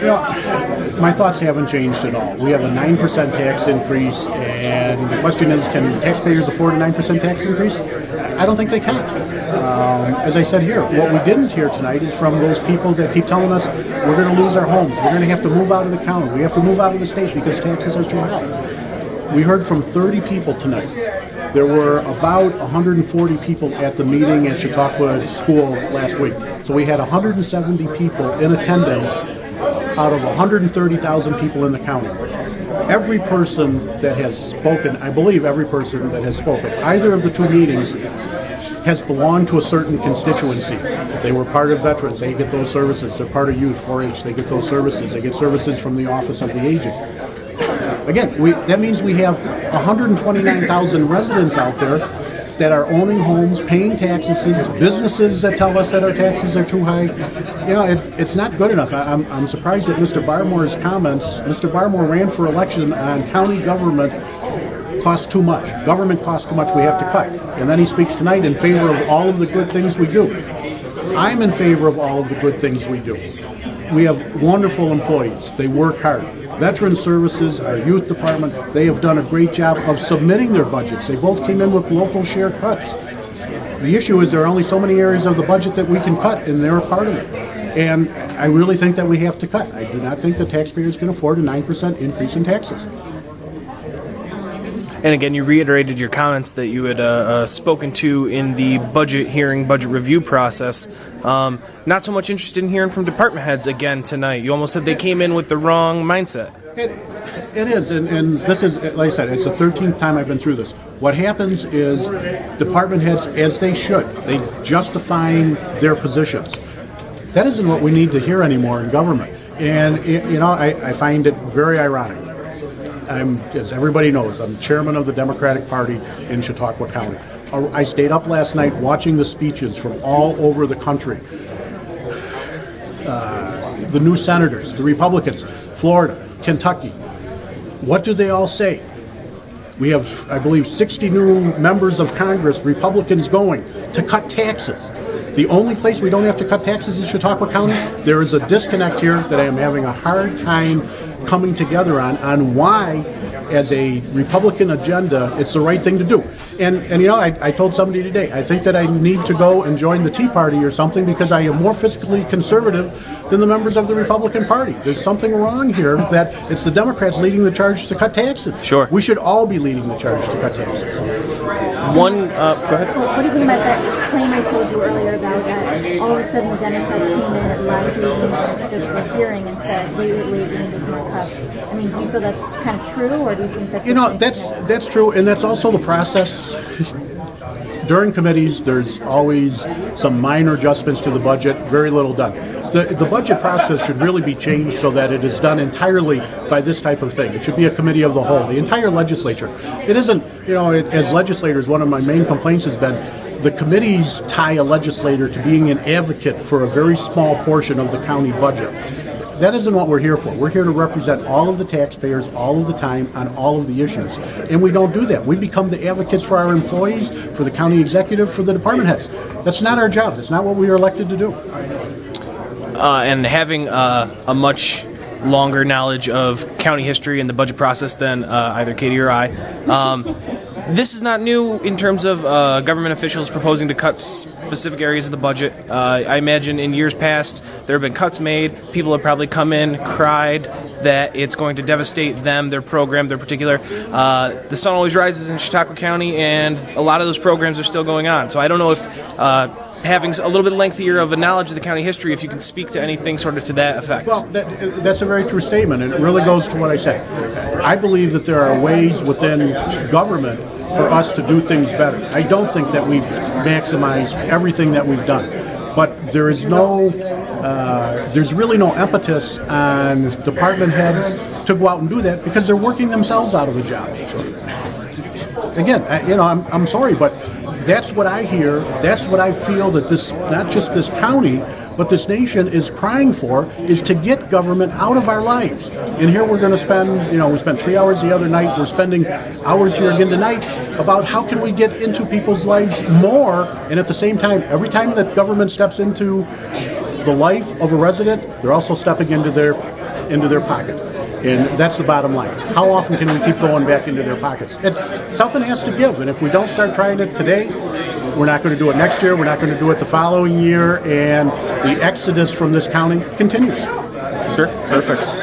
My thoughts haven't changed at all. We have a 9% tax increase, and the question is, can taxpayers afford a 9% tax increase? I don't think they can. As I said here, what we didn't hear tonight is from those people that keep telling us we're going to lose our homes, we're going to have to move out of the county, we have to move out of the state because taxes are too high. We heard from 30 people tonight. There were about 140 people at the meeting at Chautauqua School last week. So we had 170 people in attendance out of 130,000 people in the county. Every person that has spoken, I believe every person that has spoken, either of the two meetings has belonged to a certain constituency. If they were part of veterans, they get those services. They're part of youth, 4-H, they get those services. They get services from the Office of the Aging. Again, that means we have 129,000 residents out there that are owning homes, paying taxes, businesses that tell us that our taxes are too high. It's not good enough. I'm surprised at Mr. Barmore's comments. Mr. Barmore ran for election on county government costs too much. Government costs too much, we have to cut. And then he speaks tonight in favor of all of the good things we do. I'm in favor of all of the good things we do. We have wonderful employees. They work hard. Veteran Services, our youth department, they have done a great job of submitting their budgets. They both came in with local share cuts. The issue is there are only so many areas of the budget that we can cut, and they're a part of it. And I really think that we have to cut. I do not think the taxpayers can afford a 9% increase in taxes. And again, you reiterated your comments that you had spoken to in the budget hearing, budget review process. Not so much interested in hearing from department heads again tonight. You almost said they came in with the wrong mindset. It is, and this is, like I said, it's the 13th time I've been through this. What happens is department heads, as they should, they justifying their positions. That isn't what we need to hear anymore in government. And, I find it very ironic. As everybody knows, I'm chairman of the Democratic Party in Chautauqua County. I stayed up last night watching the speeches from all over the country. The new senators, the Republicans, Florida, Kentucky. What do they all say? We have, I believe, 60 new members of Congress, Republicans, going to cut taxes. The only place we don't have to cut taxes is Chautauqua County. There is a disconnect here that I am having a hard time coming together on why, as a Republican agenda, it's the right thing to do. And I told somebody today, I think that I need to go and join the Tea Party or something because I am more fiscally conservative than the members of the Republican Party. There's something wrong here that it's the Democrats leading the charge to cut taxes. Sure. We should all be leading the charge to cut taxes. Go ahead. Well, what do you think about that claim I told you earlier about that all of a sudden the Democrats came in at the last meeting that we're hearing and said, wait, we need to make more cuts? I mean, do you feel that's kind of true, or do you think that's... That's true, and that's also the process. During committees, there's always some minor adjustments to the budget, very little done. The budget process should really be changed so that it is done entirely by this type of thing. It should be a committee of the whole, the entire legislature. It isn't, as legislators, one of my main complaints has been the committees tie a legislator to being an advocate for a very small portion of the county budget. That isn't what we're here for. We're here to represent all of the taxpayers all of the time on all of the issues. And we don't do that. We become the advocates for our employees, for the county executive, for the department heads. That's not our job. That's not what we are elected to do. And having a much longer knowledge of county history and the budget process than either Katie or I, this is not new in terms of government officials proposing to cut specific areas of the budget. I imagine in years past there have been cuts made. People have probably come in, cried that it's going to devastate them, their program, their particular. The sun always rises in Chautauqua County, and a lot of those programs are still going on. So I don't know if having a little bit lengthier of a knowledge of the county history, if you can speak to anything sort of to that effect. Well, that's a very true statement, and it really goes to what I said. I believe that there are ways within government for us to do things better. I don't think that we've maximized everything that we've done, but there is there's really no impetus on department heads to go out and do that because they're working themselves out of a job. Again, I'm sorry, but that's what I hear. That's what I feel that this, not just this county, but this nation is crying for, is to get government out of our lives. And here we're going to spend, we spent 3 hours the other night. We're spending hours here again tonight about how can we get into people's lives more. And at the same time, every time that government steps into the life of a resident, they're also stepping into their into their pockets. And that's the bottom line. How often can we keep going back into their pockets? Something has to give, and if we don't start trying it today, we're not going to do it next year, we're not going to do it the following year, and the exodus from this county continues. Sure. Perfect.